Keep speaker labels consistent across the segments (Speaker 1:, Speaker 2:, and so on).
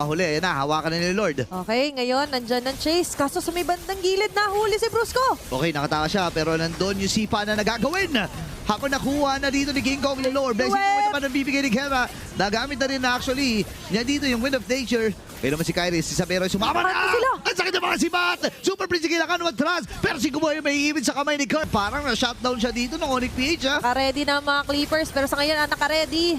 Speaker 1: Huli, ayan na, hawakan na ni Lord.
Speaker 2: Okay, ngayon, nandyan ng Chase. Kaso sa may bandang gilid na huli si Brusco.
Speaker 1: Okay, nakatawa siya, pero nandun yung sipa na nagagawin. Habang nakuha na dito ni King Kong yung Lord. Blessing point naman ang bibigay ni Kera. Nagamit na rin na actually. Yan dito yung Wind of Nature. Pero naman si Kairis, si Sabero sumama na! Ang sakit ng mga sibat! Super Prince kailangan mag-trans. Pero si Kuboy may iibig sa kamay ni Kurt. Parang na-shutdown siya dito ng Onyx PH.
Speaker 2: Naka-ready na ang mga Clippers, pero sa ngayon, naka-ready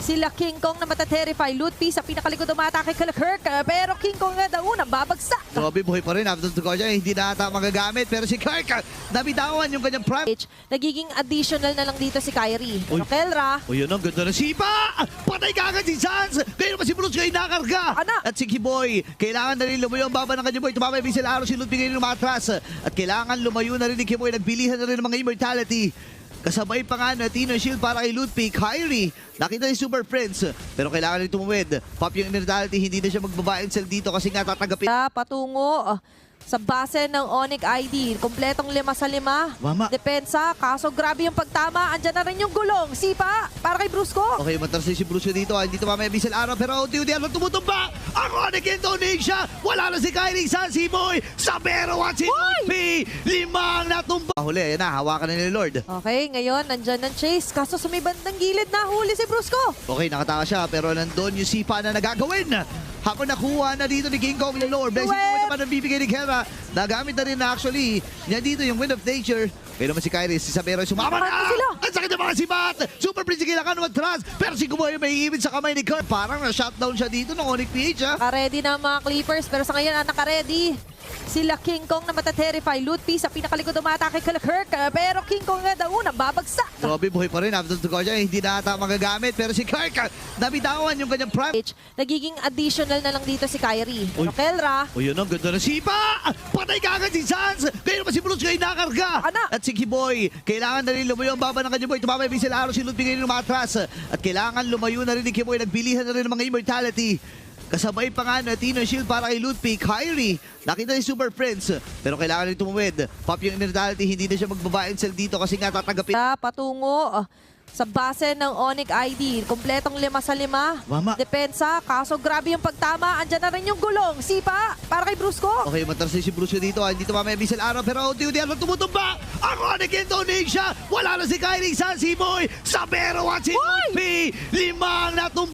Speaker 2: sila King Kong na mataterify. Loot P sa pinakalikod umatake kay Kirk. Pero King Kong nga daw unang babagsak.
Speaker 1: Grabe, buhay pa rin. After the siya, hindi na ata magagamit. Pero si Kirk, nabitawan yung kanyang prime.
Speaker 2: Nagiging additional na lang dito si Kyrie. Pero
Speaker 1: Uy.
Speaker 2: Kelra,
Speaker 1: O yun, ang ganda ng sipa! Patay ka agad si Sans! Kaya naman si Bruce kayo nakarga!
Speaker 2: Anak!
Speaker 1: At si Kiboy, kailangan na rin lumayo ang baba ng kanyang boy. Tumama yung Bisel Araw, si Ludwig ngayon lumatras. At kailangan lumayo na rin ni Kiboy. Nagbilihan na rin ng mga immortality. Kasabay pa nga na Tino Shield para kay Ludwig. Kyrie, nakita ni Super Prince. Pero kailangan rin tumawid. Pop yung immortality, hindi na siya magbaba cell dito kasi nga tatanggapin.
Speaker 2: patungo sa base ng Onyx ID. Kompletong 5 sa 5.
Speaker 1: Mama.
Speaker 2: Depensa, kaso grabe yung pagtama. Andyan na rin yung gulong. Sipa, para kay Brusco.
Speaker 1: Okay, matras si Bruce dito. Hindi tumama yung Bisel Araw. Pero unti-unti ang tumutumba. Ang Onyx Indonesia. Wala na si Kyrie Sans, si Boy. Sabero at si Ludwig. 5 natumba. Huli, ayan na. Hawakan na ni Lord.
Speaker 2: Okay, ngayon, nandyan ng Chase. Kaso sa may bandang gilid na huli si Brusco.
Speaker 1: Okay, nakatawa siya, pero nandun yung sipa na nagagawin. Habang nakuha na dito ni King Kong yung Lord. Blessing point naman ang bibigay ni Kera. Nagamit na rin na actually. Yan dito yung Wind of Nature. Pero naman si Kairis, si Sabero sumama na! Ang sakit ng mga sibat! Super Prince kailangan mag-trans. Pero si Kuboy may iibig sa kamay ni Kurt. Parang na-shutdown siya dito ng Onyx PH.
Speaker 2: Naka-ready na ang mga Clippers, pero sa ngayon, naka-ready sila King Kong na mataterify. Loot P sa pinakalikod umatake kay Kirk. Pero King Kong nga daw unang babagsak.
Speaker 1: Grabe, buhay pa rin. After the siya, hindi na ata magagamit. Pero si Kirk, nabitawan yung kanyang prime.
Speaker 2: Nagiging additional na lang dito si Kyrie. Pero
Speaker 1: Uy.
Speaker 2: Kelra,
Speaker 1: O yun, ang ganda ng sipa! Patay ka agad si Sans! Kaya naman si Bruce kayo nakarga!
Speaker 2: Anak!
Speaker 1: At si Kiboy, kailangan na rin lumayo ang baba ng kanyang boy. Tumama yung Bisel Araw, si Ludwig ngayon lumatras. At kailangan lumayo na rin ni Kiboy. Nagbilihan na rin ng mga immortality. Kasabay pa nga na Tino Shield para kay Ludwig. Kyrie, nakita ni Super Prince. Pero kailangan rin tumawid. Pop yung immortality, hindi na siya magbaba cell dito kasi nga tatanggapin.
Speaker 2: patungo sa base ng Onyx ID. Kompletong 5 sa 5.
Speaker 1: Mama.
Speaker 2: Depensa, kaso grabe yung pagtama. Andyan na rin yung gulong. Sipa, para kay Brusco.
Speaker 1: Okay, matras si Bruce dito. Hindi tumama yung Bisel Araw. Pero unti-unti ang tumutumba. Ang Onyx Indonesia. Wala na si Kyrie Sans, si Boy. Sabero at si Ludwig. 5 natumba.